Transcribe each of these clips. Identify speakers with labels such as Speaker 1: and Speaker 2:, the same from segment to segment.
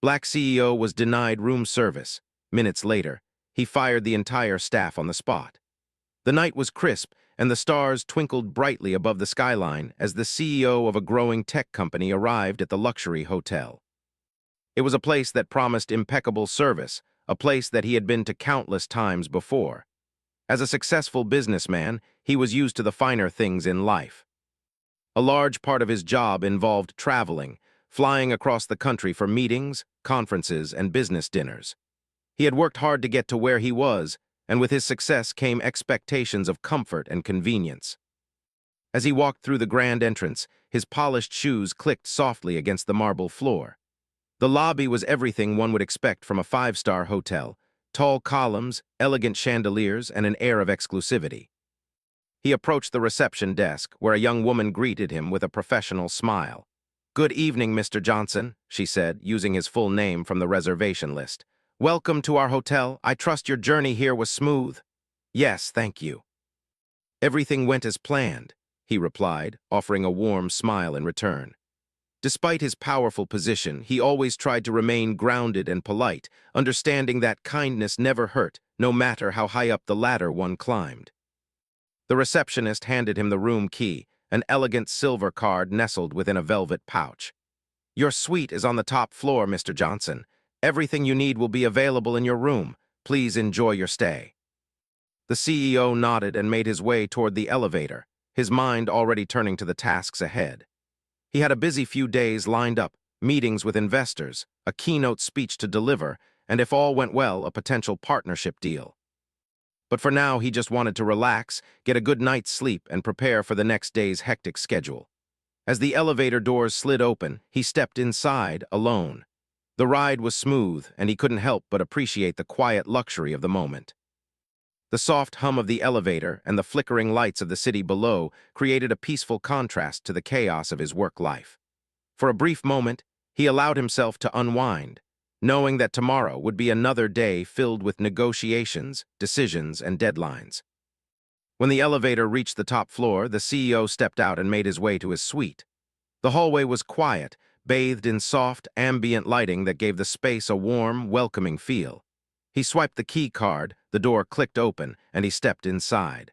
Speaker 1: Black CEO was denied room service. Minutes later, he fired the entire staff on the spot. The night was crisp, and the stars twinkled brightly above the skyline as the CEO of a growing tech company arrived at the luxury hotel. It was a place that promised impeccable service, a place that he had been to countless times before. As a successful businessman, he was used to the finer things in life. A large part of his job involved traveling, flying across the country for meetings, conferences, and business dinners. He had worked hard to get to where he was, and with his success came expectations of comfort and convenience. As he walked through the grand entrance, his polished shoes clicked softly against the marble floor. The lobby was everything one would expect from a five-star hotel: tall columns, elegant chandeliers, and an air of exclusivity. He approached the reception desk, where a young woman greeted him with a professional smile. "Good evening, Mr. Johnson," she said, using his full name from the reservation list. "Welcome to our hotel. I trust your journey here was smooth." "Yes, thank you." "Everything went as planned," he replied, offering a warm smile in return. Despite his powerful position, he always tried to remain grounded and polite, understanding that kindness never hurt, no matter how high up the ladder one climbed. The receptionist handed him the room key, an elegant silver card nestled within a velvet pouch. "Your suite is on the top floor, Mr. Johnson. Everything you need will be available in your room. Please enjoy your stay." The CEO nodded and made his way toward the elevator, his mind already turning to the tasks ahead. He had a busy few days lined up: meetings with investors, a keynote speech to deliver, and if all went well, a potential partnership deal. But for now, he just wanted to relax, get a good night's sleep, and prepare for the next day's hectic schedule. As the elevator doors slid open, he stepped inside, alone. The ride was smooth, and he couldn't help but appreciate the quiet luxury of the moment. The soft hum of the elevator and the flickering lights of the city below created a peaceful contrast to the chaos of his work life. For a brief moment, he allowed himself to unwind, knowing that tomorrow would be another day filled with negotiations, decisions, and deadlines. When the elevator reached the top floor, the CEO stepped out and made his way to his suite. The hallway was quiet, bathed in soft, ambient lighting that gave the space a warm, welcoming feel. He swiped the key card, the door clicked open, and he stepped inside.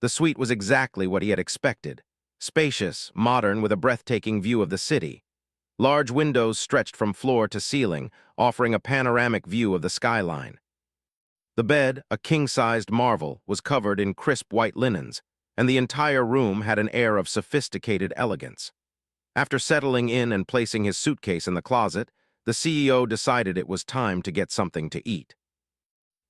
Speaker 1: The suite was exactly what he had expected: spacious, modern, with a breathtaking view of the city. Large windows stretched from floor to ceiling, offering a panoramic view of the skyline. The bed, a king-sized marvel, was covered in crisp white linens, and the entire room had an air of sophisticated elegance. After settling in and placing his suitcase in the closet, the CEO decided it was time to get something to eat.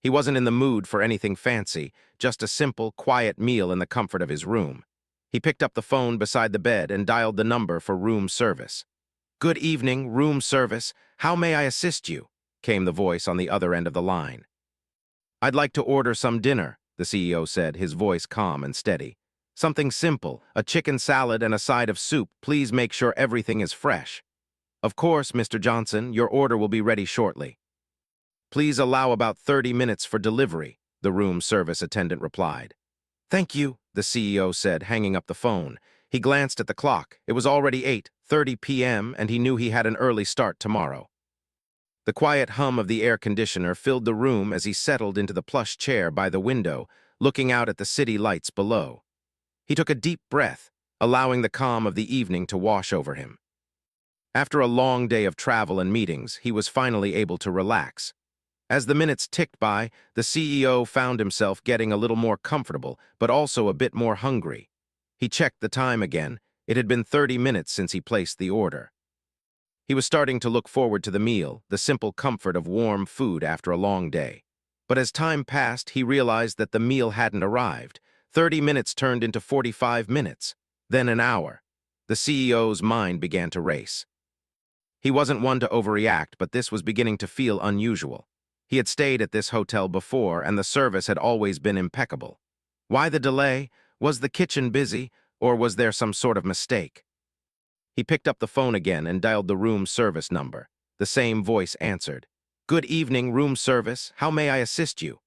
Speaker 1: He wasn't in the mood for anything fancy, just a simple, quiet meal in the comfort of his room. He picked up the phone beside the bed and dialed the number for room service. "Good evening, room service. How may I assist you?" came the voice on the other end of the line. "I'd like to order some dinner," the CEO said, his voice calm and steady. "Something simple, a chicken salad and a side of soup. Please make sure everything is fresh." "Of course, Mr. Johnson, your order will be ready shortly." "Please allow about 30 minutes for delivery," the room service attendant replied. "Thank you," the CEO said, hanging up the phone. He glanced at the clock. It was already 8:30 p.m., and he knew he had an early start tomorrow. The quiet hum of the air conditioner filled the room as he settled into the plush chair by the window, looking out at the city lights below. He took a deep breath, allowing the calm of the evening to wash over him. After a long day of travel and meetings, he was finally able to relax. As the minutes ticked by, the CEO found himself getting a little more comfortable, but also a bit more hungry. He checked the time again. It had been 30 minutes since he placed the order. He was starting to look forward to the meal, the simple comfort of warm food after a long day. But as time passed, he realized that the meal hadn't arrived. 30 minutes turned into 45 minutes, then an hour. The CEO's mind began to race. He wasn't one to overreact, but this was beginning to feel unusual. He had stayed at this hotel before, and the service had always been impeccable. Why the delay? Was the kitchen busy, or was there some sort of mistake? He picked up the phone again and dialed the room service number. The same voice answered. "Good evening, room service. How may I assist you?"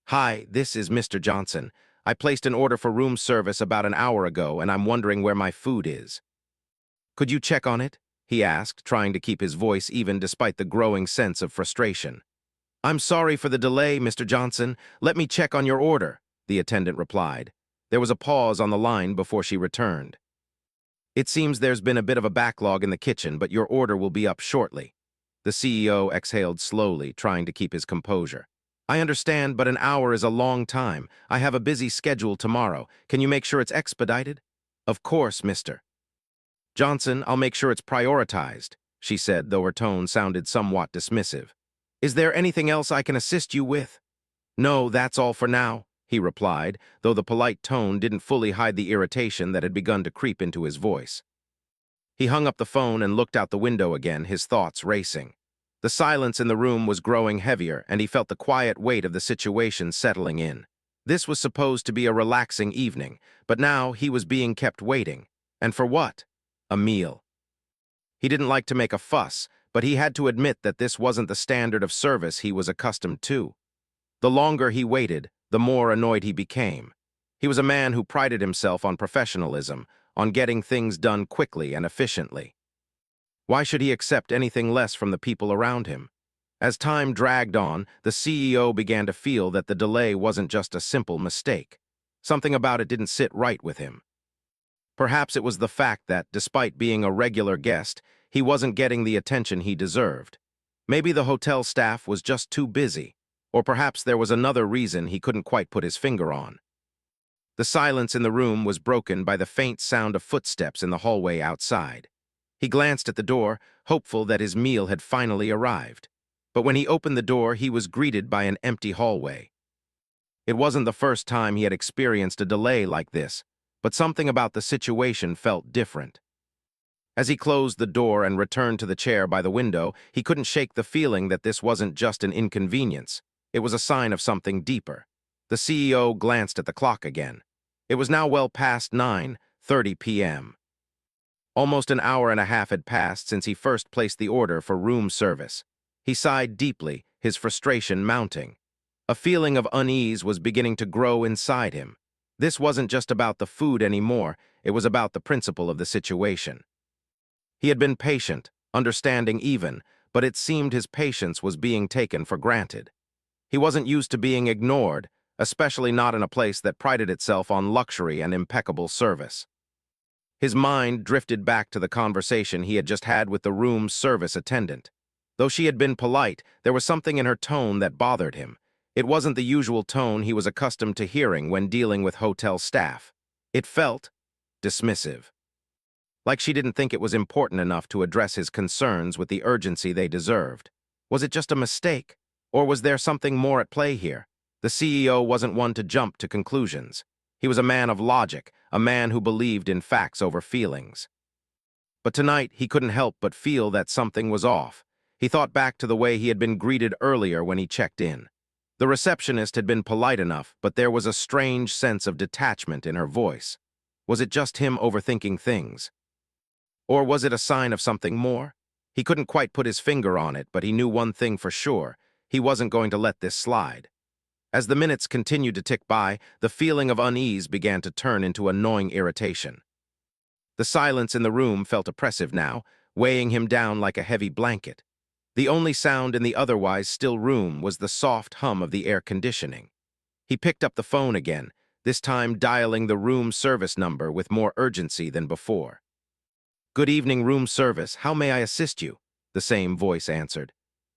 Speaker 1: "Hi, this is Mr. Johnson. I placed an order for room service about an hour ago, and I'm wondering where my food is." "Could you check on it?" he asked, trying to keep his voice even despite the growing sense of frustration. "I'm sorry for the delay, Mr. Johnson. Let me check on your order," the attendant replied. There was a pause on the line before she returned. "It seems there's been a bit of a backlog in the kitchen, but your order will be up shortly." The CEO exhaled slowly, trying to keep his composure. "I understand, but an hour is a long time. I have a busy schedule tomorrow. Can you make sure it's expedited?" "Of course, Mr. Johnson, I'll make sure it's prioritized," she said, though her tone sounded somewhat dismissive. "Is there anything else I can assist you with?" "No, that's all for now," he replied, though the polite tone didn't fully hide the irritation that had begun to creep into his voice. He hung up the phone and looked out the window again, his thoughts racing. The silence in the room was growing heavier, and he felt the quiet weight of the situation settling in. This was supposed to be a relaxing evening, but now he was being kept waiting. And for what? A meal. He didn't like to make a fuss, but he had to admit that this wasn't the standard of service he was accustomed to. The longer he waited, the more annoyed he became. He was a man who prided himself on professionalism, on getting things done quickly and efficiently. Why should he accept anything less from the people around him? As time dragged on, the CEO began to feel that the delay wasn't just a simple mistake. Something about it didn't sit right with him. Perhaps it was the fact that, despite being a regular guest, he wasn't getting the attention he deserved. Maybe the hotel staff was just too busy, or perhaps there was another reason he couldn't quite put his finger on. The silence in the room was broken by the faint sound of footsteps in the hallway outside. He glanced at the door, hopeful that his meal had finally arrived. But when he opened the door, he was greeted by an empty hallway. It wasn't the first time he had experienced a delay like this, but something about the situation felt different. As he closed the door and returned to the chair by the window, he couldn't shake the feeling that this wasn't just an inconvenience. It was a sign of something deeper. The CEO glanced at the clock again. It was now well past 9:30 p.m. Almost an hour and a half had passed since he first placed the order for room service. He sighed deeply, his frustration mounting. A feeling of unease was beginning to grow inside him. This wasn't just about the food anymore, it was about the principle of the situation. He had been patient, understanding even, but it seemed his patience was being taken for granted. He wasn't used to being ignored, especially not in a place that prided itself on luxury and impeccable service. His mind drifted back to the conversation he had just had with the room service attendant. Though she had been polite, there was something in her tone that bothered him. It wasn't the usual tone he was accustomed to hearing when dealing with hotel staff. It felt dismissive. Like she didn't think it was important enough to address his concerns with the urgency they deserved. Was it just a mistake? Or was there something more at play here? The CEO wasn't one to jump to conclusions. He was a man of logic, a man who believed in facts over feelings. But tonight, he couldn't help but feel that something was off. He thought back to the way he had been greeted earlier when he checked in. The receptionist had been polite enough, but there was a strange sense of detachment in her voice. Was it just him overthinking things? Or was it a sign of something more? He couldn't quite put his finger on it, but he knew one thing for sure. He wasn't going to let this slide. As the minutes continued to tick by, the feeling of unease began to turn into annoying irritation. The silence in the room felt oppressive now, weighing him down like a heavy blanket. The only sound in the otherwise still room was the soft hum of the air conditioning. He picked up the phone again, this time dialing the room service number with more urgency than before. "Good evening, room service. How may I assist you?" the same voice answered.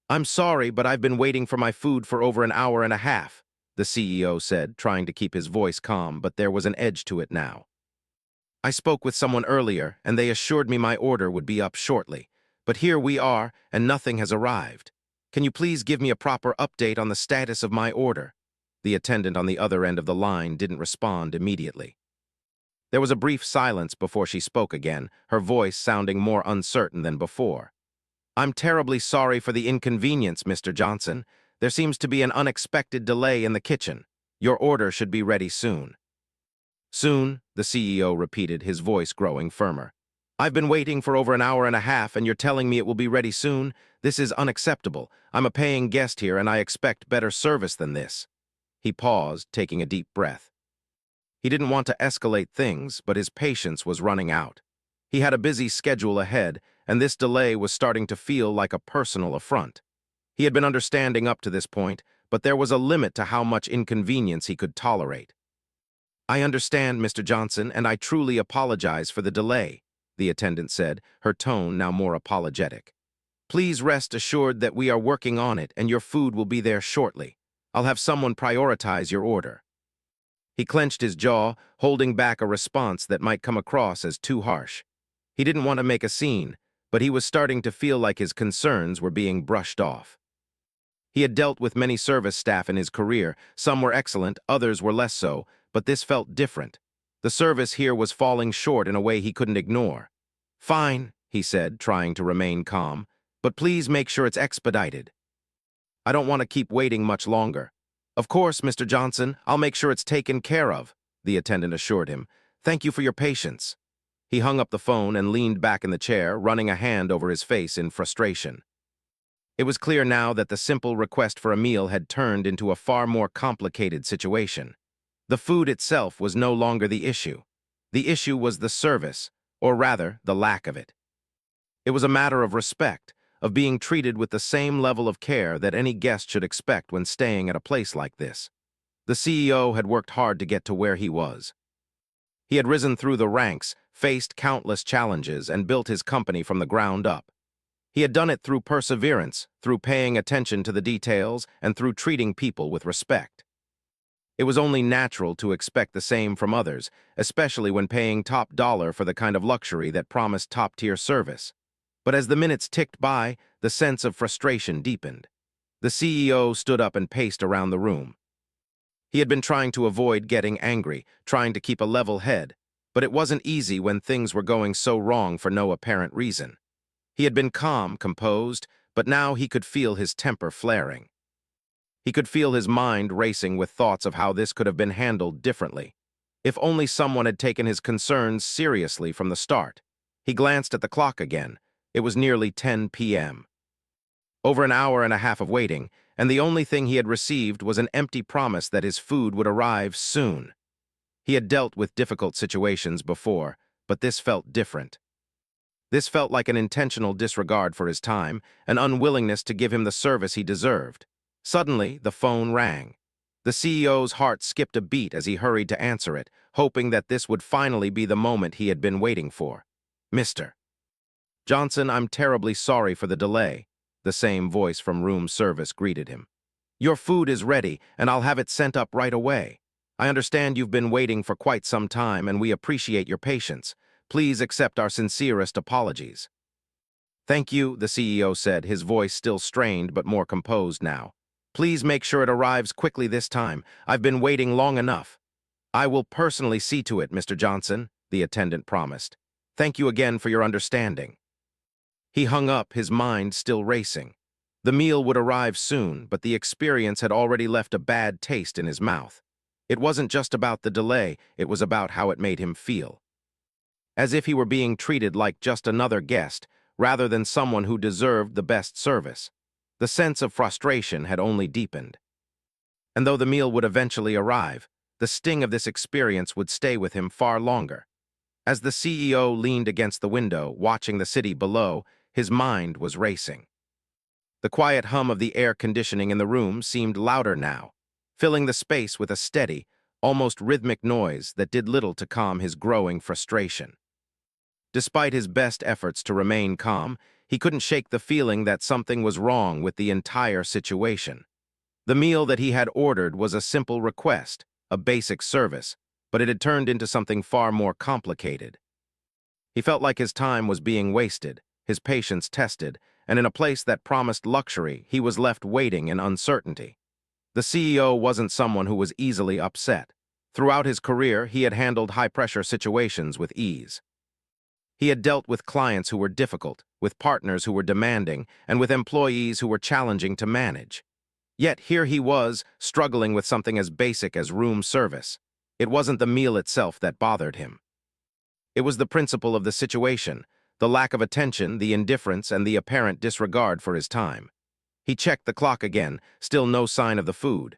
Speaker 1: "I'm sorry, but I've been waiting for my food for over an hour and a half," the CEO said, trying to keep his voice calm, but there was an edge to it now. "I spoke with someone earlier, and they assured me my order would be up shortly. But here we are, and nothing has arrived. Can you please give me a proper update on the status of my order?" The attendant on the other end of the line didn't respond immediately. There was a brief silence before she spoke again, her voice sounding more uncertain than before. "I'm terribly sorry for the inconvenience, Mr. Johnson. There seems to be an unexpected delay in the kitchen. Your order should be ready soon." "Soon," the CEO repeated, his voice growing firmer. "I've been waiting for over an hour and a half, and you're telling me it will be ready soon? This is unacceptable. I'm a paying guest here, and I expect better service than this." He paused, taking a deep breath. He didn't want to escalate things, but his patience was running out. He had a busy schedule ahead, and this delay was starting to feel like a personal affront. He had been understanding up to this point, but there was a limit to how much inconvenience he could tolerate. "I understand, Mr. Johnson, and I truly apologize for the delay," the attendant said, her tone now more apologetic. "Please rest assured that we are working on it and your food will be there shortly. I'll have someone prioritize your order." He clenched his jaw, holding back a response that might come across as too harsh. He didn't want to make a scene, but he was starting to feel like his concerns were being brushed off. He had dealt with many service staff in his career. Some were excellent, others were less so, but this felt different. The service here was falling short in a way he couldn't ignore. "Fine," he said, trying to remain calm, "but please make sure it's expedited. I don't want to keep waiting much longer." "Of course, Mr. Johnson, I'll make sure it's taken care of," the attendant assured him. "Thank you for your patience." He hung up the phone and leaned back in the chair, running a hand over his face in frustration. It was clear now that the simple request for a meal had turned into a far more complicated situation. The food itself was no longer the issue. The issue was the service, or rather, the lack of it. It was a matter of respect, of being treated with the same level of care that any guest should expect when staying at a place like this. The CEO had worked hard to get to where he was. He had risen through the ranks, faced countless challenges, and built his company from the ground up. He had done it through perseverance, through paying attention to the details, and through treating people with respect. It was only natural to expect the same from others, especially when paying top dollar for the kind of luxury that promised top-tier service. But as the minutes ticked by, the sense of frustration deepened. The CEO stood up and paced around the room. He had been trying to avoid getting angry, trying to keep a level head, but it wasn't easy when things were going so wrong for no apparent reason. He had been calm, composed, but now he could feel his temper flaring. He could feel his mind racing with thoughts of how this could have been handled differently. If only someone had taken his concerns seriously from the start. He glanced at the clock again. It was nearly 10 p.m. Over an hour and a half of waiting, and the only thing he had received was an empty promise that his food would arrive soon. He had dealt with difficult situations before, but this felt different. This felt like an intentional disregard for his time, an unwillingness to give him the service he deserved. Suddenly, the phone rang. The CEO's heart skipped a beat as he hurried to answer it, hoping that this would finally be the moment he had been waiting for. "Mr. Johnson, I'm terribly sorry for the delay," the same voice from room service greeted him. "Your food is ready, and I'll have it sent up right away. I understand you've been waiting for quite some time, and we appreciate your patience. Please accept our sincerest apologies." "Thank you," the CEO said, his voice still strained but more composed now. "Please make sure it arrives quickly this time. I've been waiting long enough." "I will personally see to it, Mr. Johnson," the attendant promised. "Thank you again for your understanding." He hung up, his mind still racing. The meal would arrive soon, but the experience had already left a bad taste in his mouth. It wasn't just about the delay, it was about how it made him feel. As if he were being treated like just another guest, rather than someone who deserved the best service. The sense of frustration had only deepened. And though the meal would eventually arrive, the sting of this experience would stay with him far longer. As the CEO leaned against the window, watching the city below, his mind was racing. The quiet hum of the air conditioning in the room seemed louder now, filling the space with a steady, almost rhythmic noise that did little to calm his growing frustration. Despite his best efforts to remain calm, he couldn't shake the feeling that something was wrong with the entire situation. The meal that he had ordered was a simple request, a basic service, but it had turned into something far more complicated. He felt like his time was being wasted, his patience tested, and in a place that promised luxury, he was left waiting in uncertainty. The CEO wasn't someone who was easily upset. Throughout his career, he had handled high-pressure situations with ease. He had dealt with clients who were difficult, with partners who were demanding, and with employees who were challenging to manage. Yet here he was, struggling with something as basic as room service. It wasn't the meal itself that bothered him. It was the principle of the situation, the lack of attention, the indifference, and the apparent disregard for his time. He checked the clock again, still no sign of the food.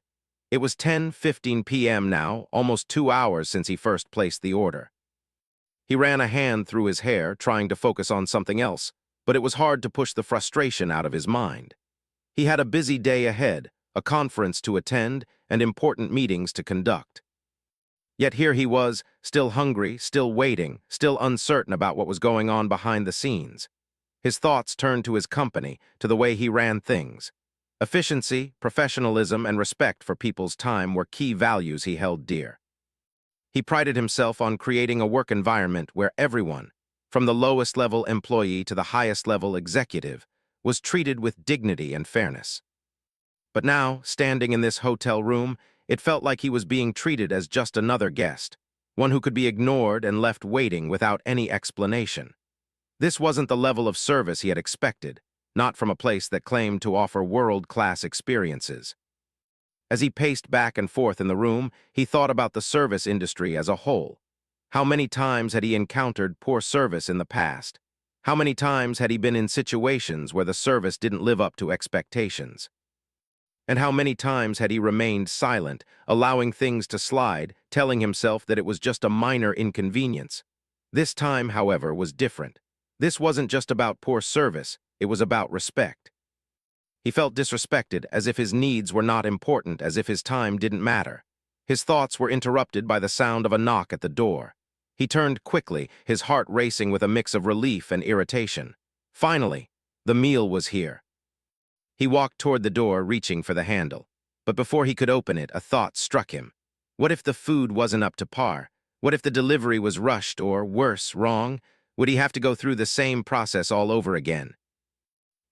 Speaker 1: It was 10:15 p.m. now, almost 2 hours since he first placed the order. He ran a hand through his hair, trying to focus on something else, but it was hard to push the frustration out of his mind. He had a busy day ahead, a conference to attend, and important meetings to conduct. Yet here he was, still hungry, still waiting, still uncertain about what was going on behind the scenes. His thoughts turned to his company, to the way he ran things. Efficiency, professionalism, and respect for people's time were key values he held dear. He prided himself on creating a work environment where everyone, from the lowest level employee to the highest level executive, was treated with dignity and fairness. But now, standing in this hotel room, it felt like he was being treated as just another guest, one who could be ignored and left waiting without any explanation. This wasn't the level of service he had expected, not from a place that claimed to offer world-class experiences. As he paced back and forth in the room, he thought about the service industry as a whole. How many times had he encountered poor service in the past? How many times had he been in situations where the service didn't live up to expectations? And how many times had he remained silent, allowing things to slide, telling himself that it was just a minor inconvenience? This time, however, was different. This wasn't just about poor service, it was about respect. He felt disrespected, as if his needs were not important, as if his time didn't matter. His thoughts were interrupted by the sound of a knock at the door. He turned quickly, his heart racing with a mix of relief and irritation. Finally, the meal was here. He walked toward the door, reaching for the handle. But before he could open it, a thought struck him. What if the food wasn't up to par? What if the delivery was rushed or, worse, wrong? Would he have to go through the same process all over again?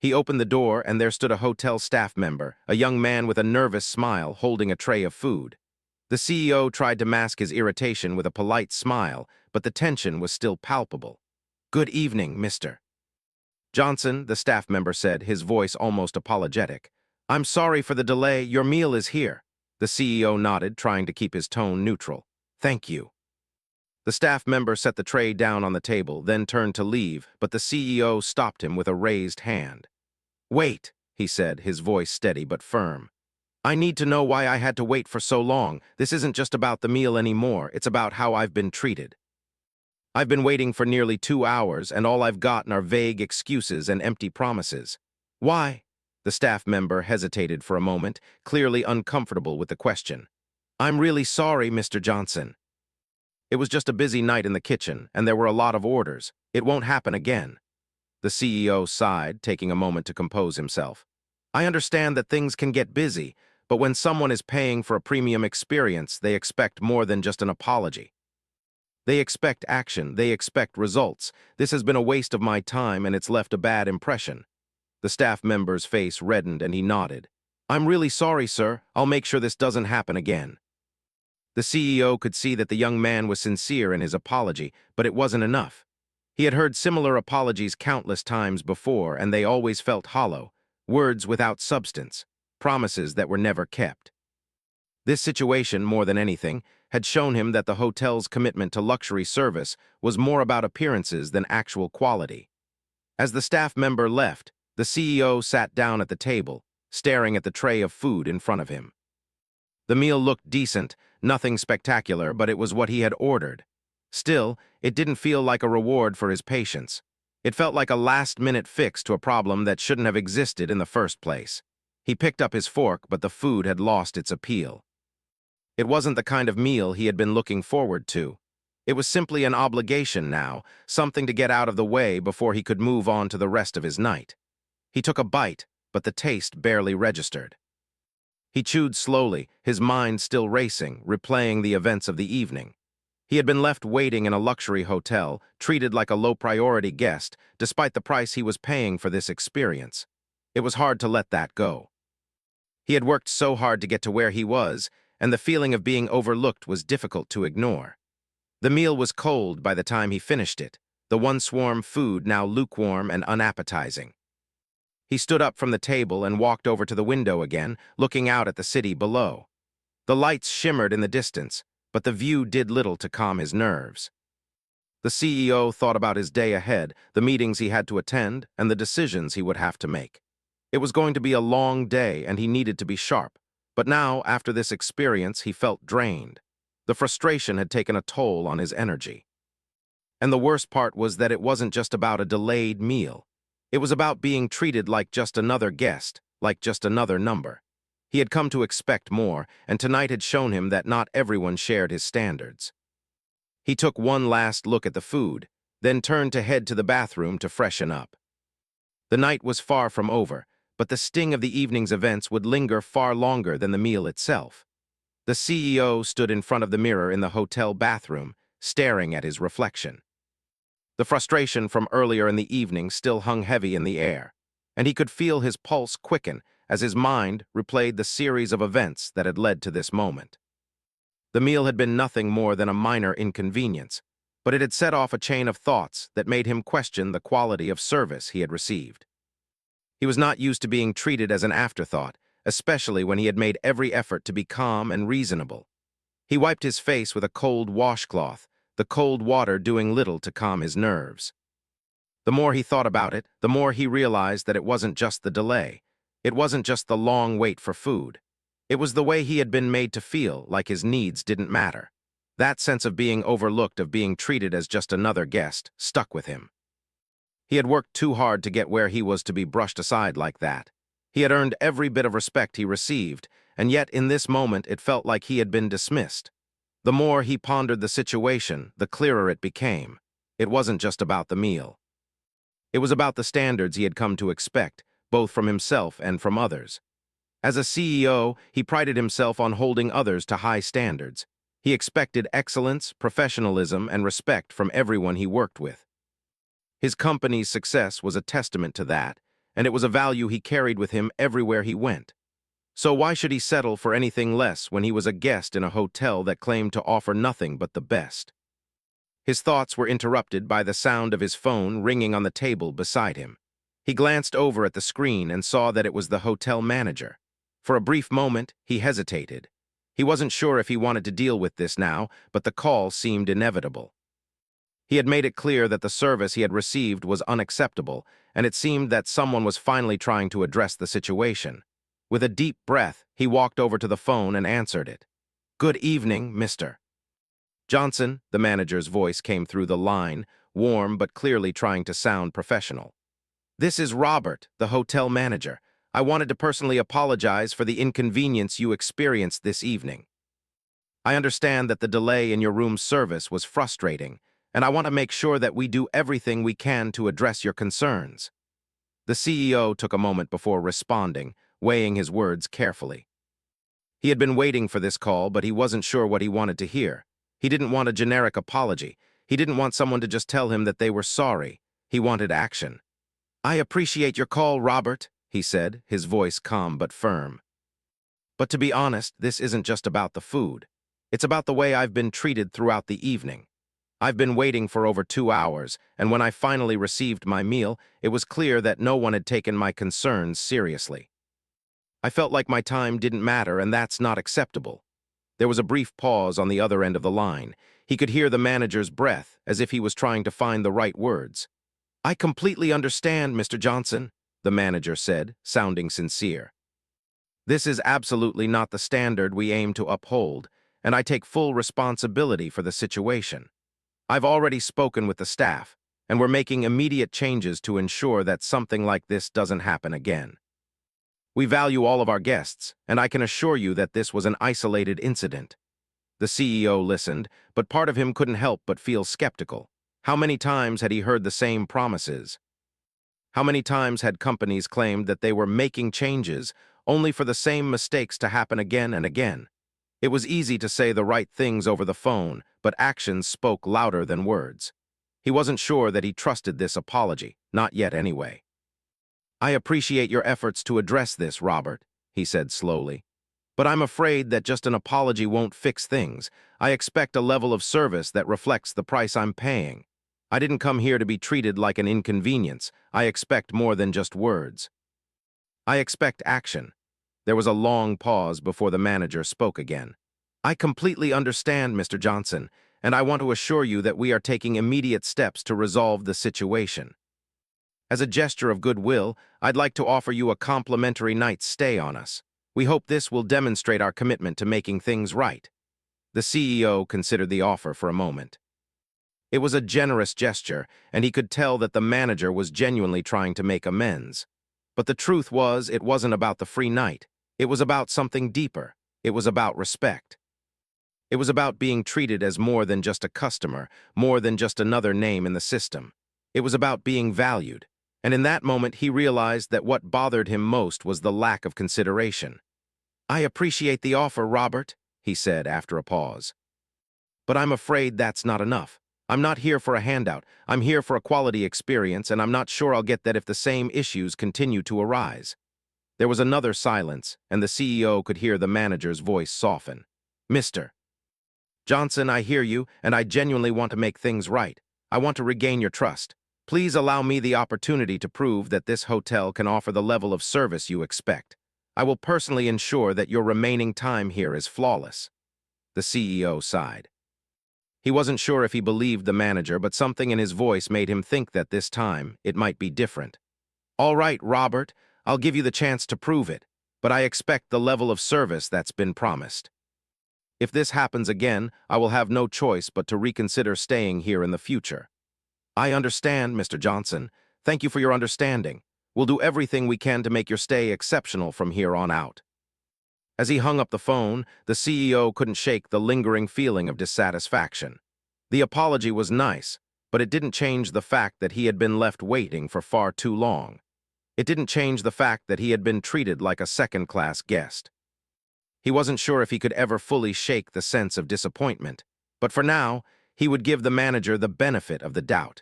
Speaker 1: He opened the door, and there stood a hotel staff member, a young man with a nervous smile, holding a tray of food. The CEO tried to mask his irritation with a polite smile, but the tension was still palpable. "Good evening, Mr. Johnson," the staff member said, his voice almost apologetic. "I'm sorry for the delay. Your meal is here." The CEO nodded, trying to keep his tone neutral. "Thank you." The staff member set the tray down on the table, then turned to leave, but the CEO stopped him with a raised hand. "Wait," he said, his voice steady but firm. "I need to know why I had to wait for so long. This isn't just about the meal anymore, it's about how I've been treated. I've been waiting for nearly 2 hours, and all I've gotten are vague excuses and empty promises." "Why?" The staff member hesitated for a moment, clearly uncomfortable with the question. "I'm really sorry, Mr. Johnson. It was just a busy night in the kitchen, and there were a lot of orders. It won't happen again." The CEO sighed, taking a moment to compose himself. "I understand that things can get busy, but when someone is paying for a premium experience, they expect more than just an apology. They expect action, they expect results. This has been a waste of my time, and it's left a bad impression." The staff member's face reddened, and he nodded. "I'm really sorry, sir. I'll make sure this doesn't happen again." The CEO could see that the young man was sincere in his apology, but it wasn't enough. He had heard similar apologies countless times before, and they always felt hollow, words without substance, promises that were never kept. This situation, more than anything, had shown him that the hotel's commitment to luxury service was more about appearances than actual quality. As the staff member left, the CEO sat down at the table, staring at the tray of food in front of him. The meal looked decent, nothing spectacular, but it was what he had ordered. Still, it didn't feel like a reward for his patience. It felt like a last-minute fix to a problem that shouldn't have existed in the first place. He picked up his fork, but the food had lost its appeal. It wasn't the kind of meal he had been looking forward to. It was simply an obligation now, something to get out of the way before he could move on to the rest of his night. He took a bite, but the taste barely registered. He chewed slowly, his mind still racing, replaying the events of the evening. He had been left waiting in a luxury hotel, treated like a low-priority guest, despite the price he was paying for this experience. It was hard to let that go. He had worked so hard to get to where he was, and the feeling of being overlooked was difficult to ignore. The meal was cold by the time he finished it, the once-warm food now lukewarm and unappetizing. He stood up from the table and walked over to the window again, looking out at the city below. The lights shimmered in the distance, but the view did little to calm his nerves. The CEO thought about his day ahead, the meetings he had to attend, and the decisions he would have to make. It was going to be a long day, and he needed to be sharp. But now, after this experience, he felt drained. The frustration had taken a toll on his energy. And the worst part was that it wasn't just about a delayed meal. It was about being treated like just another guest, like just another number. He had come to expect more, and tonight had shown him that not everyone shared his standards. He took one last look at the food, then turned to head to the bathroom to freshen up. The night was far from over, but the sting of the evening's events would linger far longer than the meal itself. The CEO stood in front of the mirror in the hotel bathroom, staring at his reflection. The frustration from earlier in the evening still hung heavy in the air, and he could feel his pulse quicken as his mind replayed the series of events that had led to this moment. The meal had been nothing more than a minor inconvenience, but it had set off a chain of thoughts that made him question the quality of service he had received. He was not used to being treated as an afterthought, especially when he had made every effort to be calm and reasonable. He wiped his face with a cold washcloth, the cold water doing little to calm his nerves. The more he thought about it, the more he realized that it wasn't just the delay. It wasn't just the long wait for food. It was the way he had been made to feel like his needs didn't matter. That sense of being overlooked, of being treated as just another guest, stuck with him. He had worked too hard to get where he was to be brushed aside like that. He had earned every bit of respect he received, and yet in this moment it felt like he had been dismissed. The more he pondered the situation, the clearer it became. It wasn't just about the meal. It was about the standards he had come to expect, both from himself and from others. As a CEO, he prided himself on holding others to high standards. He expected excellence, professionalism, and respect from everyone he worked with. His company's success was a testament to that, and it was a value he carried with him everywhere he went. So why should he settle for anything less when he was a guest in a hotel that claimed to offer nothing but the best? His thoughts were interrupted by the sound of his phone ringing on the table beside him. He glanced over at the screen and saw that it was the hotel manager. For a brief moment, he hesitated. He wasn't sure if he wanted to deal with this now, but the call seemed inevitable. He had made it clear that the service he had received was unacceptable, and it seemed that someone was finally trying to address the situation. With a deep breath, he walked over to the phone and answered it. "Good evening, Mr. Johnson," the manager's voice came through the line, warm but clearly trying to sound professional. "This is Robert, the hotel manager. I wanted to personally apologize for the inconvenience you experienced this evening. I understand that the delay in your room service was frustrating, and I want to make sure that we do everything we can to address your concerns." The CEO took a moment before responding, weighing his words carefully. He had been waiting for this call, but he wasn't sure what he wanted to hear. He didn't want a generic apology. He didn't want someone to just tell him that they were sorry. He wanted action. "I appreciate your call, Robert," he said, his voice calm but firm. "But to be honest, this isn't just about the food. It's about the way I've been treated throughout the evening. I've been waiting for over 2 hours, and when I finally received my meal, it was clear that no one had taken my concerns seriously. I felt like my time didn't matter, and that's not acceptable." There was a brief pause on the other end of the line. He could hear the manager's breath, as if he was trying to find the right words. "I completely understand, Mr. Johnson," the manager said, sounding sincere. "This is absolutely not the standard we aim to uphold, and I take full responsibility for the situation. I've already spoken with the staff, and we're making immediate changes to ensure that something like this doesn't happen again. We value all of our guests, and I can assure you that this was an isolated incident." The CEO listened, but part of him couldn't help but feel skeptical. How many times had he heard the same promises? How many times had companies claimed that they were making changes only for the same mistakes to happen again and again? It was easy to say the right things over the phone, but actions spoke louder than words. He wasn't sure that he trusted this apology, not yet anyway. "I appreciate your efforts to address this, Robert," he said slowly. "But I'm afraid that just an apology won't fix things. I expect a level of service that reflects the price I'm paying. I didn't come here to be treated like an inconvenience. I expect more than just words. I expect action." There was a long pause before the manager spoke again. "I completely understand, Mr. Johnson, and I want to assure you that we are taking immediate steps to resolve the situation. As a gesture of goodwill, I'd like to offer you a complimentary night's stay on us. We hope this will demonstrate our commitment to making things right." The CEO considered the offer for a moment. It was a generous gesture, and he could tell that the manager was genuinely trying to make amends. But the truth was, it wasn't about the free night. It was about something deeper. It was about respect. It was about being treated as more than just a customer, more than just another name in the system. It was about being valued. And in that moment, he realized that what bothered him most was the lack of consideration. "I appreciate the offer, Robert," he said after a pause. "But I'm afraid that's not enough. I'm not here for a handout. I'm here for a quality experience, and I'm not sure I'll get that if the same issues continue to arise." There was another silence, and the CEO could hear the manager's voice soften. "Mr. Johnson, I hear you, and I genuinely want to make things right. I want to regain your trust. Please allow me the opportunity to prove that this hotel can offer the level of service you expect. I will personally ensure that your remaining time here is flawless." The CEO sighed. He wasn't sure if he believed the manager, but something in his voice made him think that this time it might be different. "All right, Robert, I'll give you the chance to prove it, but I expect the level of service that's been promised. If this happens again, I will have no choice but to reconsider staying here in the future." "I understand, Mr. Johnson. Thank you for your understanding. We'll do everything we can to make your stay exceptional from here on out." As he hung up the phone, the CEO couldn't shake the lingering feeling of dissatisfaction. The apology was nice, but it didn't change the fact that he had been left waiting for far too long. It didn't change the fact that he had been treated like a second-class guest. He wasn't sure if he could ever fully shake the sense of disappointment, but for now, he would give the manager the benefit of the doubt.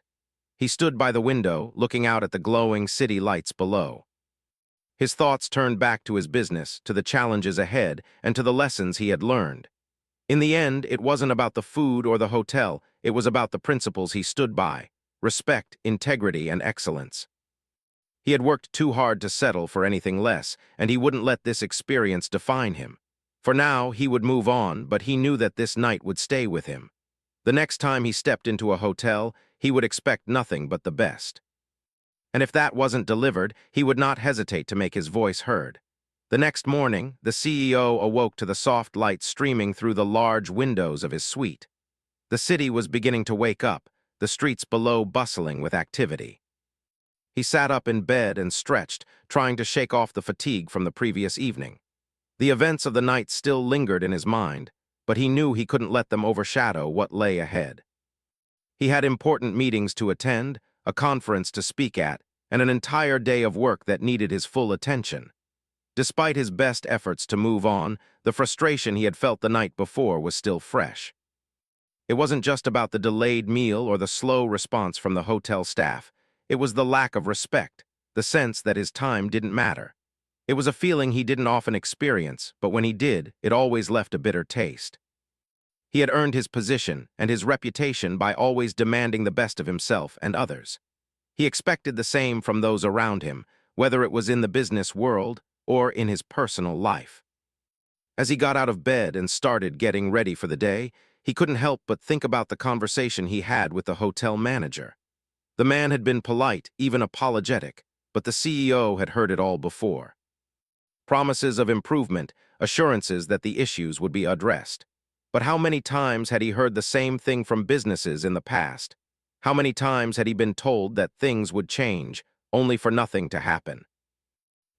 Speaker 1: He stood by the window, looking out at the glowing city lights below. His thoughts turned back to his business, to the challenges ahead, and to the lessons he had learned. In the end, it wasn't about the food or the hotel, it was about the principles he stood by: respect, integrity, and excellence. He had worked too hard to settle for anything less, and he wouldn't let this experience define him. For now, he would move on, but he knew that this night would stay with him. The next time he stepped into a hotel, he would expect nothing but the best. And if that wasn't delivered, he would not hesitate to make his voice heard. The next morning, the CEO awoke to the soft light streaming through the large windows of his suite. The city was beginning to wake up, the streets below bustling with activity. He sat up in bed and stretched, trying to shake off the fatigue from the previous evening. The events of the night still lingered in his mind, but he knew he couldn't let them overshadow what lay ahead. He had important meetings to attend, a conference to speak at, and an entire day of work that needed his full attention. Despite his best efforts to move on, the frustration he had felt the night before was still fresh. It wasn't just about the delayed meal or the slow response from the hotel staff. It was the lack of respect, the sense that his time didn't matter. It was a feeling he didn't often experience, but when he did, it always left a bitter taste. He had earned his position and his reputation by always demanding the best of himself and others. He expected the same from those around him, whether it was in the business world or in his personal life. As he got out of bed and started getting ready for the day, he couldn't help but think about the conversation he had with the hotel manager. The man had been polite, even apologetic, but the CEO had heard it all before. Promises of improvement, assurances that the issues would be addressed. But how many times had he heard the same thing from businesses in the past? How many times had he been told that things would change, only for nothing to happen?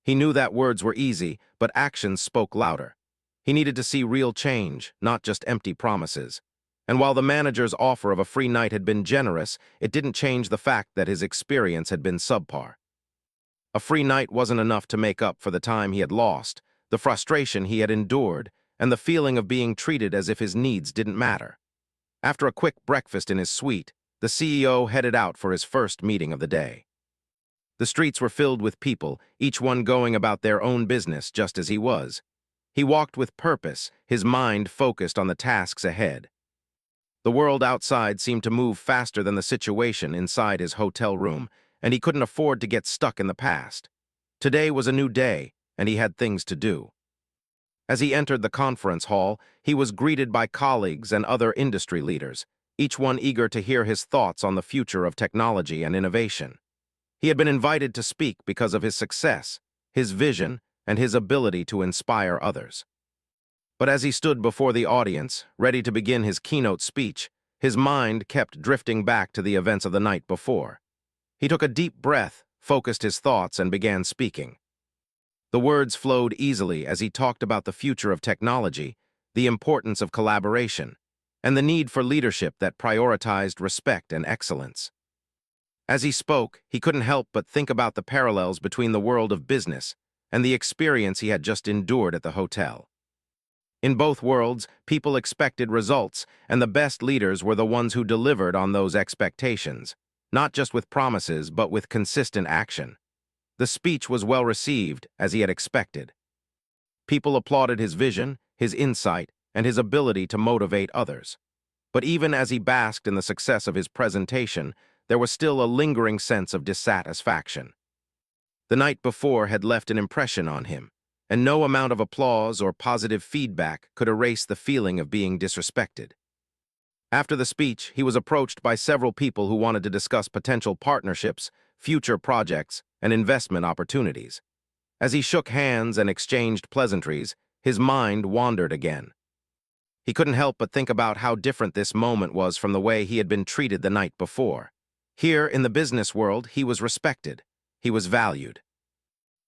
Speaker 1: He knew that words were easy, but actions spoke louder. He needed to see real change, not just empty promises. And while the manager's offer of a free night had been generous, it didn't change the fact that his experience had been subpar. A free night wasn't enough to make up for the time he had lost, the frustration he had endured, and the feeling of being treated as if his needs didn't matter. After a quick breakfast in his suite, the CEO headed out for his first meeting of the day. The streets were filled with people, each one going about their own business just as he was. He walked with purpose, his mind focused on the tasks ahead. The world outside seemed to move faster than the situation inside his hotel room, and he couldn't afford to get stuck in the past. Today was a new day, and he had things to do. As he entered the conference hall, he was greeted by colleagues and other industry leaders, each one eager to hear his thoughts on the future of technology and innovation. He had been invited to speak because of his success, his vision, and his ability to inspire others. But as he stood before the audience, ready to begin his keynote speech, His mind kept drifting back to the events of the night before. He took a deep breath, focused his thoughts, and began speaking. The words flowed easily as he talked about the future of technology, the importance of collaboration, and the need for leadership that prioritized respect and excellence. As he spoke, he couldn't help but think about the parallels between the world of business and the experience he had just endured at the hotel. In both worlds, people expected results, and the best leaders were the ones who delivered on those expectations, not just with promises, but with consistent action. The speech was well received, as he had expected. People applauded his vision, his insight, and his ability to motivate others. But even as he basked in the success of his presentation, there was still a lingering sense of dissatisfaction. The night before had left an impression on him, and no amount of applause or positive feedback could erase the feeling of being disrespected. After the speech, he was approached by several people who wanted to discuss potential partnerships, future projects, and investment opportunities. As he shook hands and exchanged pleasantries, his mind wandered again. He couldn't help but think about how different this moment was from the way he had been treated the night before. Here, in the business world, he was respected. He was valued.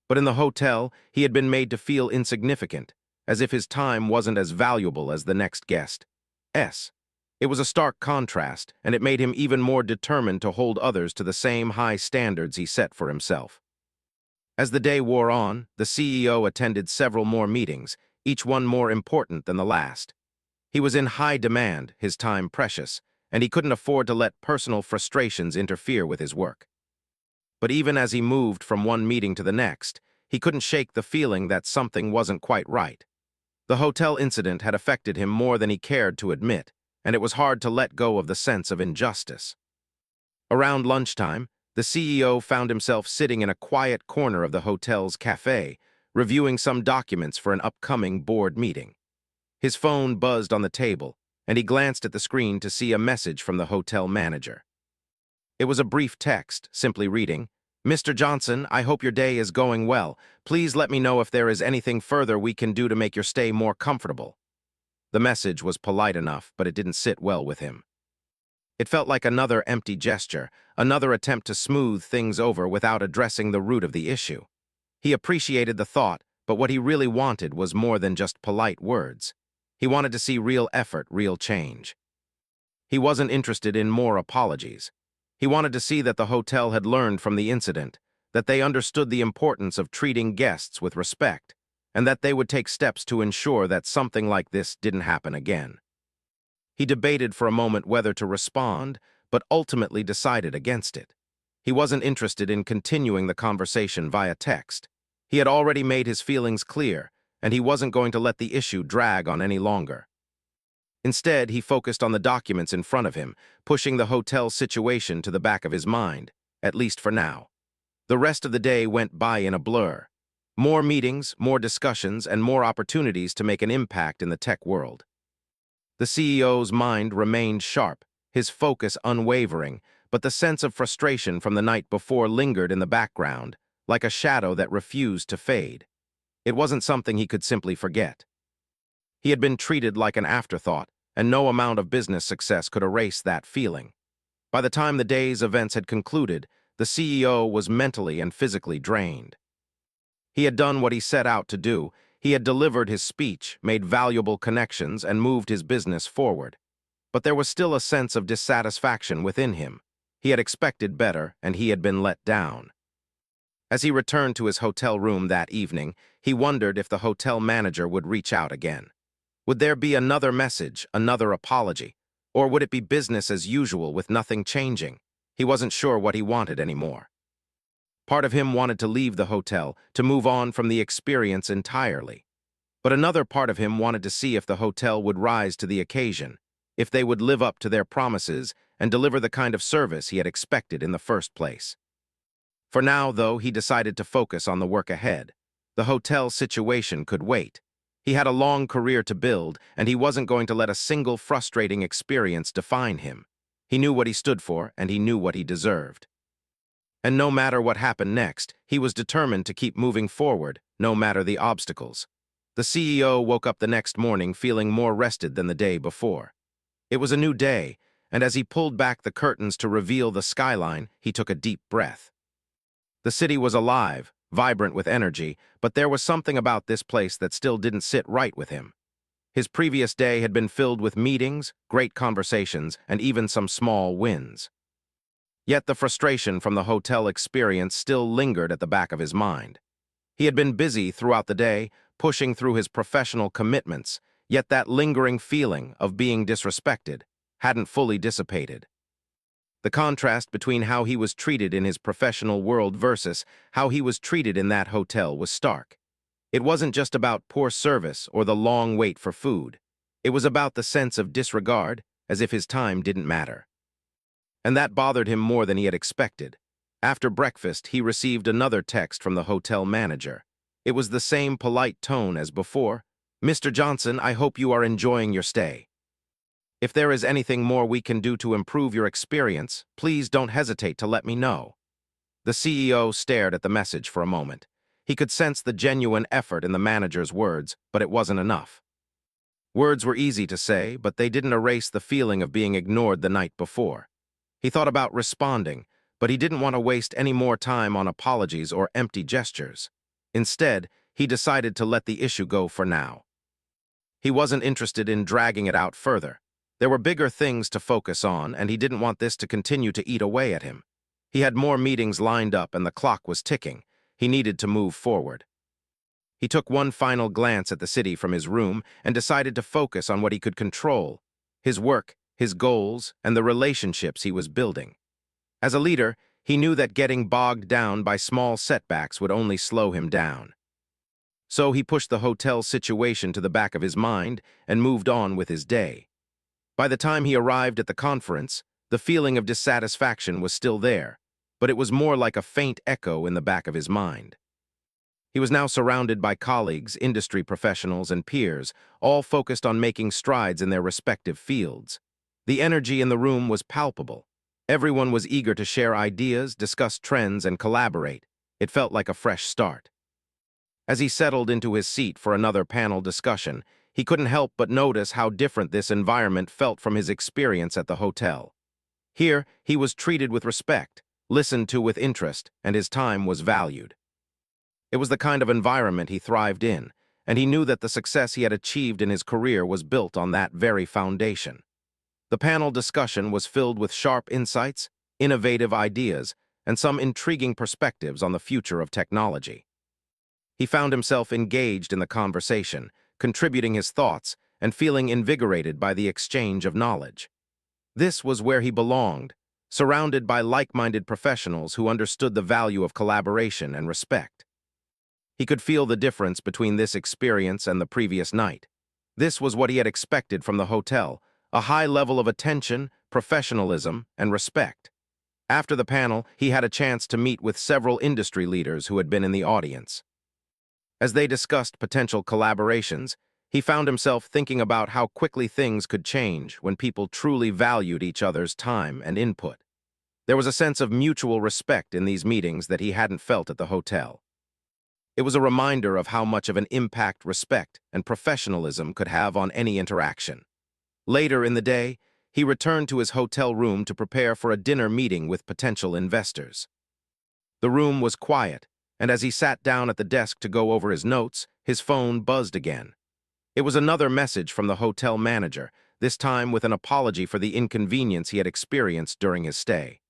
Speaker 1: But in the hotel, he had been made to feel insignificant, as if his time wasn't as valuable as the next guest. It was a stark contrast, and it made him even more determined to hold others to the same high standards he set for himself. As the day wore on, the CEO attended several more meetings, each one more important than the last. He was in high demand, his time precious, and he couldn't afford to let personal frustrations interfere with his work. But even as he moved from one meeting to the next, he couldn't shake the feeling that something wasn't quite right. The hotel incident had affected him more than he cared to admit, and it was hard to let go of the sense of injustice. Around lunchtime, the CEO found himself sitting in a quiet corner of the hotel's cafe, reviewing some documents for an upcoming board meeting. His phone buzzed on the table, and he glanced at the screen to see a message from the hotel manager. It was a brief text, simply reading, "Mr. Johnson, I hope your day is going well. Please let me know if there is anything further we can do to make your stay more comfortable." The message was polite enough, but it didn't sit well with him. It felt like another empty gesture, another attempt to smooth things over without addressing the root of the issue. He appreciated the thought, but what he really wanted was more than just polite words. He wanted to see real effort, real change. He wasn't interested in more apologies. He wanted to see that the hotel had learned from the incident, that they understood the importance of treating guests with respect, and that they would take steps to ensure that something like this didn't happen again. He debated for a moment whether to respond, but ultimately decided against it. He wasn't interested in continuing the conversation via text. He had already made his feelings clear, and he wasn't going to let the issue drag on any longer. Instead, he focused on the documents in front of him, pushing the hotel situation to the back of his mind, at least for now. The rest of the day went by in a blur. More meetings, more discussions, and more opportunities to make an impact in the tech world. The CEO's mind remained sharp, his focus unwavering, but the sense of frustration from the night before lingered in the background, like a shadow that refused to fade. It wasn't something he could simply forget. He had been treated like an afterthought, and no amount of business success could erase that feeling. By the time the day's events had concluded, the CEO was mentally and physically drained. He had done what he set out to do. He had delivered his speech, made valuable connections, and moved his business forward. But there was still a sense of dissatisfaction within him. He had expected better, and he had been let down. As he returned to his hotel room that evening, he wondered if the hotel manager would reach out again. Would there be another message, another apology? Or would it be business as usual with nothing changing? He wasn't sure what he wanted anymore. Part of him wanted to leave the hotel, to move on from the experience entirely. But another part of him wanted to see if the hotel would rise to the occasion, if they would live up to their promises and deliver the kind of service he had expected in the first place. For now, though, he decided to focus on the work ahead. The hotel situation could wait. He had a long career to build, and he wasn't going to let a single frustrating experience define him. He knew what he stood for, and he knew what he deserved. And no matter what happened next, he was determined to keep moving forward, no matter the obstacles. The CEO woke up the next morning feeling more rested than the day before. It was a new day, and as he pulled back the curtains to reveal the skyline, he took a deep breath. The city was alive, vibrant with energy, but there was something about this place that still didn't sit right with him. His previous day had been filled with meetings, great conversations, and even some small wins. Yet the frustration from the hotel experience still lingered at the back of his mind. He had been busy throughout the day, pushing through his professional commitments, yet that lingering feeling of being disrespected hadn't fully dissipated. The contrast between how he was treated in his professional world versus how he was treated in that hotel was stark. It wasn't just about poor service or the long wait for food. It was about the sense of disregard, as if his time didn't matter. And that bothered him more than he had expected. After breakfast, he received another text from the hotel manager. It was the same polite tone as before. "Mr. Johnson, I hope you are enjoying your stay. If there is anything more we can do to improve your experience, please don't hesitate to let me know." The CEO stared at the message for a moment. He could sense the genuine effort in the manager's words, but it wasn't enough. Words were easy to say, but they didn't erase the feeling of being ignored the night before. He thought about responding, but he didn't want to waste any more time on apologies or empty gestures. Instead, he decided to let the issue go for now. He wasn't interested in dragging it out further. There were bigger things to focus on, and he didn't want this to continue to eat away at him. He had more meetings lined up and the clock was ticking. He needed to move forward. He took one final glance at the city from his room and decided to focus on what he could control: his work, his goals, and the relationships he was building. As a leader, he knew that getting bogged down by small setbacks would only slow him down. So he pushed the hotel situation to the back of his mind and moved on with his day. By the time he arrived at the conference, the feeling of dissatisfaction was still there, but it was more like a faint echo in the back of his mind. He was now surrounded by colleagues, industry professionals, and peers, all focused on making strides in their respective fields. The energy in the room was palpable. Everyone was eager to share ideas, discuss trends, and collaborate. It felt like a fresh start. As he settled into his seat for another panel discussion, he couldn't help but notice how different this environment felt from his experience at the hotel. Here, he was treated with respect, listened to with interest, and his time was valued. It was the kind of environment he thrived in, and he knew that the success he had achieved in his career was built on that very foundation. The panel discussion was filled with sharp insights, innovative ideas, and some intriguing perspectives on the future of technology. He found himself engaged in the conversation, contributing his thoughts, and feeling invigorated by the exchange of knowledge. This was where he belonged, surrounded by like-minded professionals who understood the value of collaboration and respect. He could feel the difference between this experience and the previous night. This was what he had expected from the hotel: a high level of attention, professionalism, and respect. After the panel, he had a chance to meet with several industry leaders who had been in the audience. As they discussed potential collaborations, he found himself thinking about how quickly things could change when people truly valued each other's time and input. There was a sense of mutual respect in these meetings that he hadn't felt at the hotel. It was a reminder of how much of an impact respect and professionalism could have on any interaction. Later in the day, he returned to his hotel room to prepare for a dinner meeting with potential investors. The room was quiet, and as he sat down at the desk to go over his notes, his phone buzzed again. It was another message from the hotel manager, this time with an apology for the inconvenience he had experienced during his stay.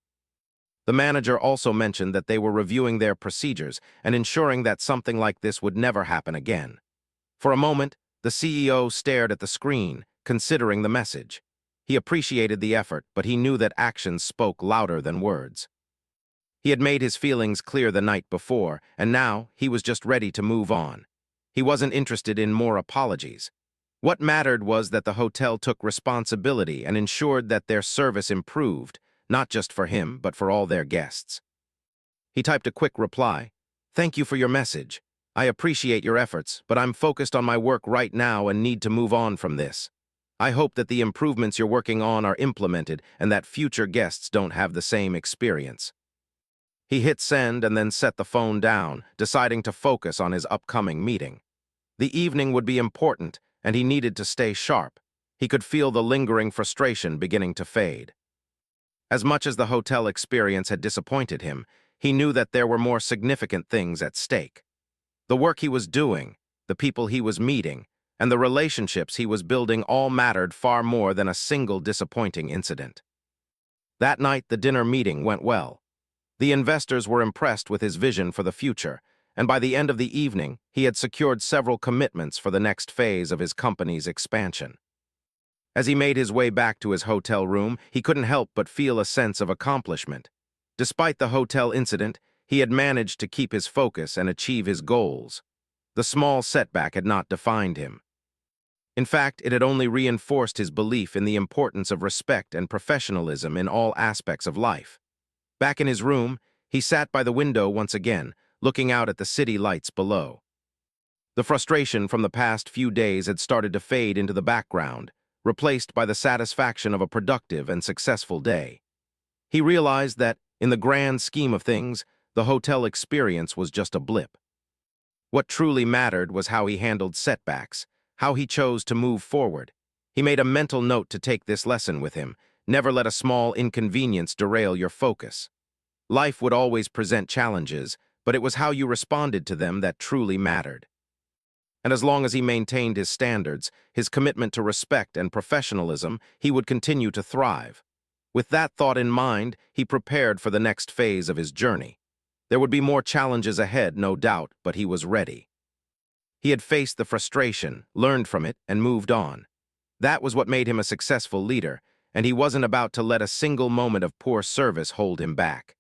Speaker 1: The manager also mentioned that they were reviewing their procedures and ensuring that something like this would never happen again. For a moment, the CEO stared at the screen, considering the message. He appreciated the effort, but he knew that actions spoke louder than words. He had made his feelings clear the night before, and now he was just ready to move on. He wasn't interested in more apologies. What mattered was that the hotel took responsibility and ensured that their service improved, not just for him, but for all their guests. He typed a quick reply: "Thank you for your message. I appreciate your efforts, but I'm focused on my work right now and need to move on from this. I hope that the improvements you're working on are implemented and that future guests don't have the same experience." He hit send and then set the phone down, deciding to focus on his upcoming meeting. The evening would be important, and he needed to stay sharp. He could feel the lingering frustration beginning to fade. As much as the hotel experience had disappointed him, he knew that there were more significant things at stake. The work he was doing, the people he was meeting, and the relationships he was building all mattered far more than a single disappointing incident. That night, the dinner meeting went well. The investors were impressed with his vision for the future, and by the end of the evening, he had secured several commitments for the next phase of his company's expansion. As he made his way back to his hotel room, he couldn't help but feel a sense of accomplishment. Despite the hotel incident, he had managed to keep his focus and achieve his goals. The small setback had not defined him. In fact, it had only reinforced his belief in the importance of respect and professionalism in all aspects of life. Back in his room, he sat by the window once again, looking out at the city lights below. The frustration from the past few days had started to fade into the background, replaced by the satisfaction of a productive and successful day. He realized that, in the grand scheme of things, the hotel experience was just a blip. What truly mattered was how he handled setbacks, how he chose to move forward. He made a mental note to take this lesson with him: never let a small inconvenience derail your focus. Life would always present challenges, but it was how you responded to them that truly mattered. And as long as he maintained his standards, his commitment to respect and professionalism, he would continue to thrive. With that thought in mind, he prepared for the next phase of his journey. There would be more challenges ahead, no doubt, but he was ready. He had faced the frustration, learned from it, and moved on. That was what made him a successful leader, and he wasn't about to let a single moment of poor service hold him back.